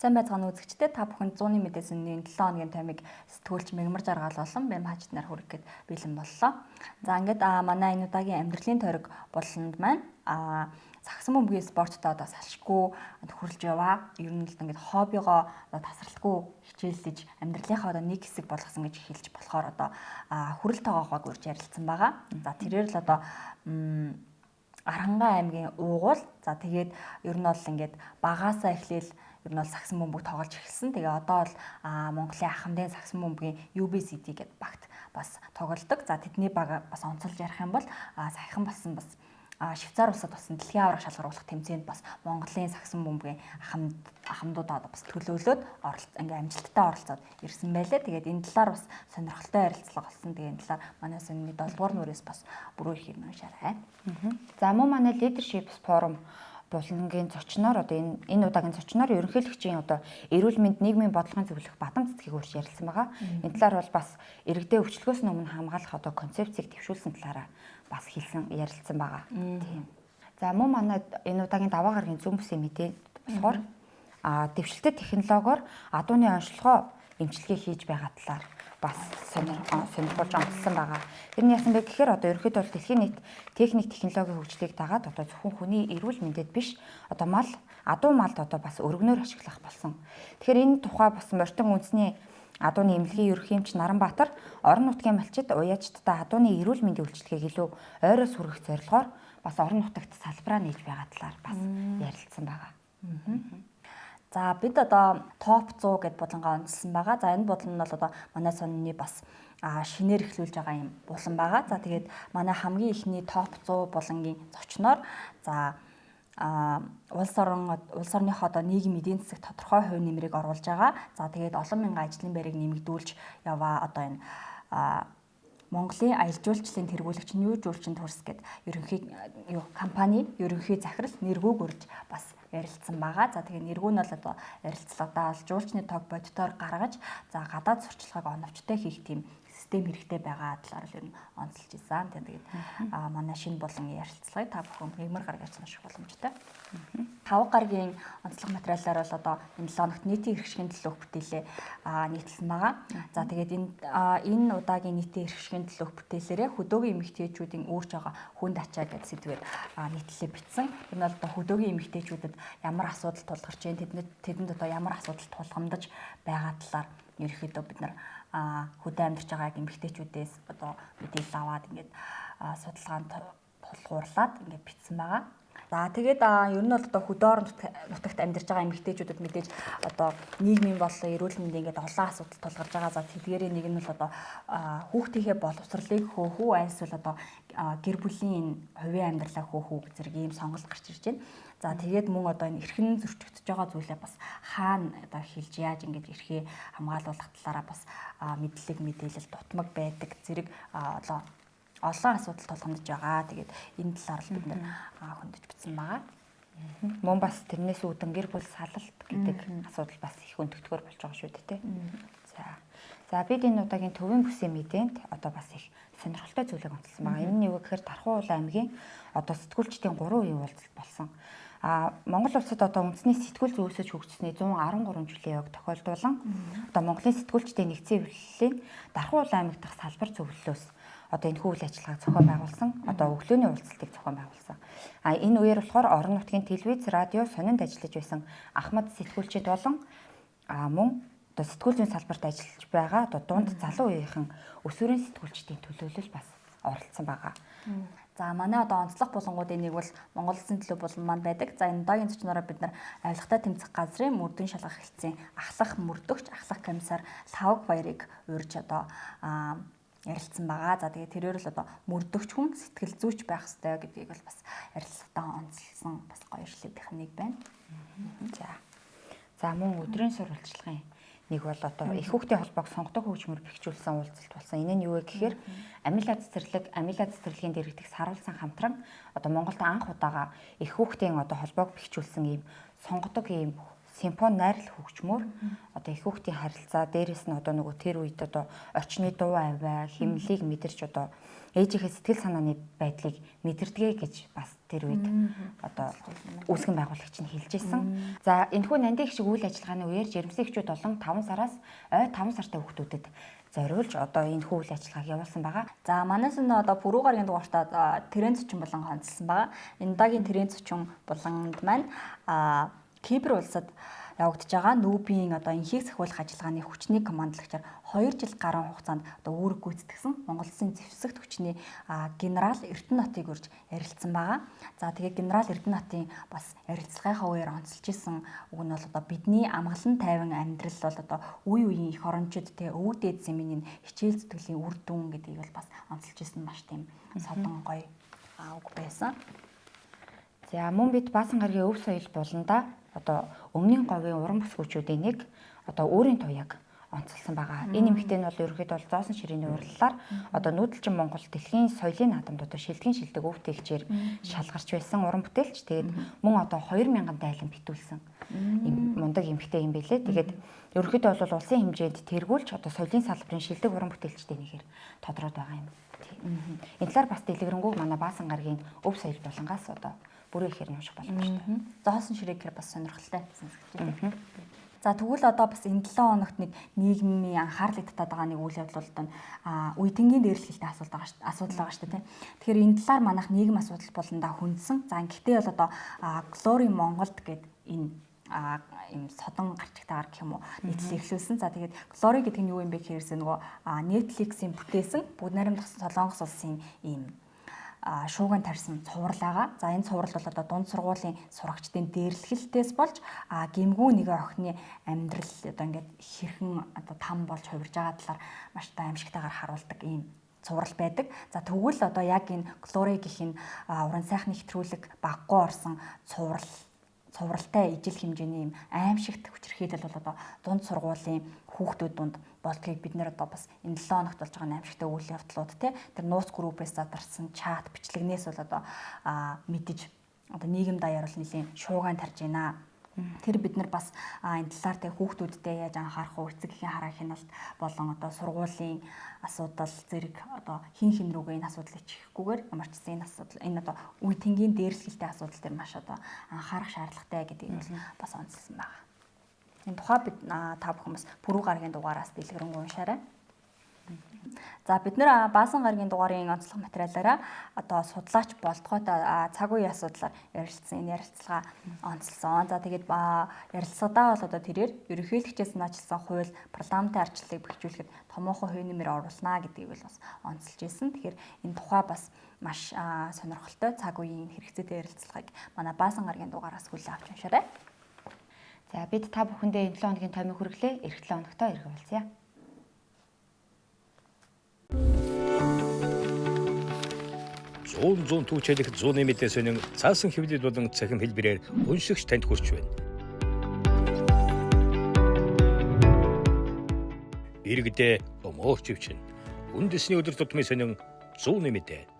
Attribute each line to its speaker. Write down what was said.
Speaker 1: Сайн байцгаана үзэгчдээ та бүхэнд 100-ны мэдээсний 7 хоногийн таймыг сэтгүүлч Мегмар Жаргал болон Бэм Хажтнаар хүргэхэд бэлэн боллоо. За ингээд манай энэ удаагийн амьдралын тойрог болонд маань сагсан бөмбөгийн спорттой одоо салшгүй төхөрлж яваа. Ер нь л ингээд хоббигоо тасралтгүй хичээллэж амьдралынхаа одоо нэг хэсэг болгосон гэж хэлж болохоор одоо хүрэл тоогоогоо урьж ярилцсан байгаа. За тэрээр л одоо Арангаа аймгийн уугуул. За тэгээд ер нь бол ингээд багаасаа эхлээл ер нь бол сагсан бөмбөг тоглож эхэлсэн. Тэгээ одоо бол Монголын ахмадын сагсан бөмбөгийн UBCD гэдэг багт бас тоглодог. За тэдний баг бас онцолж ярих юм бол саяхан болсон бас Швейцар улсад болсон дэлхийн аварга шалгаруулах тэмцээнд бас Монголын сагсан бөмбөгийн ахмадуудаа бас төлөөлөөд ингээ амжилттай оролцоод ирсэн байлээ. Тэгээд энэ талаар бас сонирхолтой ярилцлага болсон. Тэгээд энэ талаар манай сонины 7 дугаар нүрээс бас бүрөө их юм уншаарай.
Speaker 2: За мөн манай Leadership Forum булангийн зочноор одоо энэ удаагийн зочноор ерөнхийлөгчийн одоо эрүүл мэнд нийгмийн бодлогын зөвлөх Бадам цэцгийг урьж ярилцсан байгаа. Энэ талаар бол бас иргэдээ өвчлөгөөс өмнө хамгаалах одоо концепцийг дэвшүүлсэн талаараа бас хэлсэн ярилцсан байгаа. Тийм. За мөн манай энэ удаагийн даваа гарагийн зүүн бүсийн мэдээ болохоор дэвшилтэт технологиор адууны онцлогоо эмчилгээ хийж байгаа талаар бас сонирхолж онцлсан байгаа. Тэр нь яасан бэ гэхээр одоо ерөнхийдөө бол дэлхийн нийт техник технологийн хөгжлийг дагаад одоо зөвхөн хүний эрүүл мэндэд биш одоо адуу малд одоо бас өргөнөөр ашиглах болсон. Тэгэхээр энэ тухай бас Морьтон үндэсний адууны эмнэлгийн ерөнхий эмч Наранбаатар орон нутгийн малчид уяачдтай адууны эрүүл мэндийн үйлчилгээг илүү ойроос хүргэх зорилгоор бас орон нутагт салбараа нээж байгаа талаар бас ярилцсан байгаа.
Speaker 1: За бид одоо топ 100 гэд булангаа онцлсан байгаа. За энэ булан нь бол одоо манай сонины бас шинээр эхлүүлж байгаа юм булан байгаа. За тэгээд манай хамгийн ихний топ 100 булангийн зочноор за улс орныхоо одоо нийгэм эдийн засаг тодорхой хувь нэмрийг оруулж байгаа. За тэгээд олон мянган ажлын байрыг нэмэгдүүлж яваа одоо энэ Монголын аялал жуулчлалын тэргүүлэгч New Жуулчин Турс гэдэг ерөнхий компани ерөнхий захирал нэргүүг урьж бас ярилцсан байгаа. За тэгээ нэргүү нь бол одоо ярилцлагадаа бол жуулчны тог бодитоор гаргаж за гадаад сурчлагыг оновчтой хийх тийм систем хэрэгтэй байгаа талаар л ер нь онцолж ирсэн. Тэгээд манай шинэ болон ярилцлагыг та бүхэн Мегмар гаргаж унших боломжтой. 5 гарагийн онцлог материалаар бол одоо энэ 7 хоногт нийтийн эрхшигын төлөөх бүтээлээ нийтэлсэн байгаа. За тэгээд энэ удаагийн нийтийн эрхшигын төлөөх бүтээлээрээ хөдөөгийн эмэгтэйчүүдийн үүрч байгаа хүнд ачаа гэдэг сэдвээр нийтлэлээ бичсэн. Энэ бол одоо хөдөөгийн эмэгтэйчүүдэд ямар асуудал тулгарч байна, тэдэнд одоо ямар асуудал тулгамдаж байгаа талаар ерөнхийдөө бид нар хөдөө амьдарч байгаа эмэгтэйчүүдээс одоо мэдээлэл аваад ингээд судалгаанд тулгуурлаад ингээд бичсэн байгаа. За тэгээд ер нь бол одоо хөдөө нутагт амьдарч байгаа эмэгтэйчүүдэд мэдээж одоо нийгмийн болон эрүүл мэндийн ингээд олон асуудал тулгарч байгаа. За тэдгээрийн нэг нь бол одоо хүүхдийнхээ боловсролыг хүү эсвэл одоо гэр бүлийн хувийн амьдралаа хүү зэрэг ийм сонголт гарч ирж байна. За тэгээд мөн одоо энэ эрхэн зөрчигдөж байгаа зүйлээ бас хаана одоо хэлж яаж ингэж эрхээ хамгаалуулах талаараа бас мэдээлэл дутмаг байдаг зэрэг олон асуудал тулгамдж байгаа. Тэгээд энэ талаар л бид нэр хөндөж бичсэн байгаа.
Speaker 2: Мөн бас тэрнээс үүдэн гэр бүл салалт гэдэг асуудал бас их өндөгдгөр болж байгаа шүү дээ. За бид энэ удаагийн төвийн бүсийн мэдээнд одоо бас их сонирхолтой зүйлийг онцлсан байгаа. Энэ нь юу гэхээр Тархуу аймгийн одоо сэтгүүлчдийн 3 үеийн уулзалт болсон. Монгол улсад одоо үндэсний сэтгүүл зүйсэж хөгжсөний 113 жилийн яваг тохиолдуулан одоо Монголын сэтгүүлчдийн нэгдсэн эвлэлийн Дархуул аймаг дахь салбар зөвлөлөөс одоо энэ үйл ажиллагааг зохион байгуулсан одоо өглөөний уулзалтыг зохион байгуулсан. Энэ үеэр болохоор орон нутгийн телевиз, радио, сонинд ажиллаж байсан ахмад сэтгүүлчид болон мөн одоо сэтгүүл зүйн салбарт ажиллаж байгаа одоо дунд залуу үеийнхэн өсвөрийн сэтгүүлчдийн төлөөлөл бас оролцсон байгаа.
Speaker 1: За манай одоо онцлог булангуудын нэг бол Монгол Улсын төлөө булан маань байдаг. За энэ удаагийн зочнороо бид нар авилгатай тэмцэх газрын мөрдөн шалгах хэлтсийн ахлах мөрдөгч, ахлах комиссар Лавг баярыг урьж одоо ярилцсан байгаа. За тэгээ тэрээр л одоо мөрдөгч хүн сэтгэл зүйч байх ёстой гэдгийг бол бас ярилцлагатаа онцлсан бас гоё шилдэг нэг байна.
Speaker 2: За мөн өдрийн сурвалжлагын нэг бол одоо их хүүхдийн холбоог сонгодог хөгжмөр бэхжүүлсэн уулзалт болсон. Энэ нь юу вэ гэхээр амилаа цэцэрлэгийн дэргэдэх саруулсан хамтран одоо Монголд анх удаага их хүүхдийн одоо холбоог бэхжүүлсэн ийм сонгодог ийм симфони найрал хөгжмөр одоо их хүүхдийн харилцаа дээрээс нь одоо нөгөө тэр үед одоо орчны дуу аваа химлийг мэдэрч одоо ээжийнхээ сэтгэл санааны байдлыг мэдэрдэгэ гэж бас тэр үед одоо үүсгэн байгуулагч нь хэлжсэн. За энэхүү нандин их шиг үйл ажиллагааны үеэр жирэмсэн эхчүүд болон 5 сараас ой 5 сартай хүүхдүүдэд зориулж одоо энэ үйл ажиллагааг явуулсан байгаа.
Speaker 1: За манайс нь одоо пүрэв гарагийн дугаартаа тэрэн зочин болон онцлсан байгаа. Энэ удаагийн тэрэн зочин болонд маань Кипр улсад явагдаж байгаа нүүбийн одоо инхийг сахиулах ажиллагааны хүчний командлагчаар 2 жил гаруй хугацаанд одоо үүрэг гүйцэтгэсэн Монгол Улсын зэвсэгт хүчний генерал Эрдэнэтийг урьж ярилцсан байгаа. За тэгээд генерал Эрдэнэтийн бас ярилцлагынхаа үеэр онцолж исэн үг нь бол одоо бидний амгалан тайван амьдрал бол одоо үе үеийн их орончид те өвөг дээд зэмийн хичээл зүтгэлийн үр дүн гэдгийг бол бас онцолж исэн маш тийм содон гоё үг байсан.
Speaker 2: За мөн бид Баасан гарагийн өв соёл буланда одоо өмнгийн говийн уран бүсгүүчүүдийн нэг одоо өөрийн туяаг онцолсон байгаа. Энэ эмэгтэй нь бол ерөнхийдөө бол зоосон ширээний ураллаар одоо нүүдэлчин Монгол дэлхийн соёлын наадамд одоо шилдэгэн шилдэг өв тэлчээр шалгарч байсан уран бүтээлч. Тэгээд мөн одоо 2000 дайлан битүүлсэн юм мундаг эмэгтэй юм билээ. Тэгээд ерөнхийдөө бол улсын хэмжээнд тэргүүлж одоо соёлын салбарын шилдэг уран бүтээлчтэй нэгээр тодорхойд байгаа юм. Энэ талаар бас дэлгэрэнгүй манай Баасан гарагийн өв соёл булангаас одоо бүрээ ихээр нэмэх боломжтой.
Speaker 1: Зоосон ширээг гэхээр бас сонирхолтой сонсогдож байна. За тэгвэл одоо бас энэ 7 хоногт нэг нийгмийн анхаарлыг татаад байгаа нэг үйл явдал бол үе тэнгийн дээрлэхэлтэй асуудал байгаа шүү дээ. Тэгэхээр энэ талаар манайх нийгэм асуудал болондоо хүндсэн. За гэхдээ бол одоо Glory Монголд гэдэг энэ юм содон гарчигтайгаар гэх юм уу нийтлэл эхлүүлсэн. За тэгээд Glory гэдэг нь юу юм бэ гэхээрс нөгөө Netflix-ийн бүтээсэн Бүгд найрамдах Солонгос улсын ийм шууган тарьсан цуврал байгаа. За энэ цуврал бол одоо дунд сургуулийн сурагчдын дээрлэхэлтээс болж гэмгүү нэгэн охины амьдрал одоо ингээд хэрхэн одоо там болж хувирж байгаа талаар маш та аимшигтайгаар харуулдаг ийм цуврал байдаг. За тэгвэл одоо яг энэ Glory гэх энэ уран сайхны хэтрүүлэг баггүй орсон цувралтай ижил хэмжээний юм аимшигт хүчирхийлэл бол одоо дунд сургуулийн хүүхдүүд дунд болдгийг бид нэр одоо бас энэ 7 хоногт болж байгаа аимшигтай үйл явдлууд те тэр нууц группээс задарсан чат бичлэгнээс бол одоо мэдэж одоо нийгэм даяар бол нэлийн шуугаан тарж байна. Тэр бид нар бас энэ талаар тэг хүүхдүүдтэй яаж анхаарах вэ? Эцэг эхийн хараа хяналт болон одоо сургуулийн асуудал зэрэг одоо хин рүүгээ энэ асуудлыг чихгүйгээр ямар ч гэсэн энэ асуудал энэ одоо үе тэнгийн дээрлэхэлтэй асуудал дээр маш одоо анхаарах шаардлагатай гэдгийг бас онцлсан байна. Энэ тухай бид та бүхэн бас пүрэв гарагийн дугаараас дэлгэрэнгүй уншаарай. За бид нэр Баасан гарагийн дугаарын онцлог материалаараа одоо судлаач болтгойтой цаг үеийн асуудлаар ярилцсан энэ ярилцлага онцлсон. За тэгээд ярилцлагадаа бол одоо тэрээр ерөнхийлөгчөөс наачилсан хууль парламентын арчлалыг бэхжүүлэхэд томоохон хувь нэмэр оруулна гэдгийг бол бас онцолж ирсэн. Тэгэхээр энэ тухай бас маш сонирхолтой цаг үеийн хэрэгцээтэй ярилцлагыг манай Баасан гарагийн дугаараас хүлээн авч уншаарай.
Speaker 2: За бид та бүхэндээ энэ 7 хоногийн томьёо хүргэлээ. Эх 7 хоногтой иргэн уулзъя.
Speaker 3: Зүүн түүчэлэх зүүнний мэдээ сонин цаасан хэвлэл болон цахим хэлбэрээр уншигч танд хүрч байна. Иргэдээ өмөөч өвчин. Үндэсний өдөр тутмын сонин зүүнний мэдээ.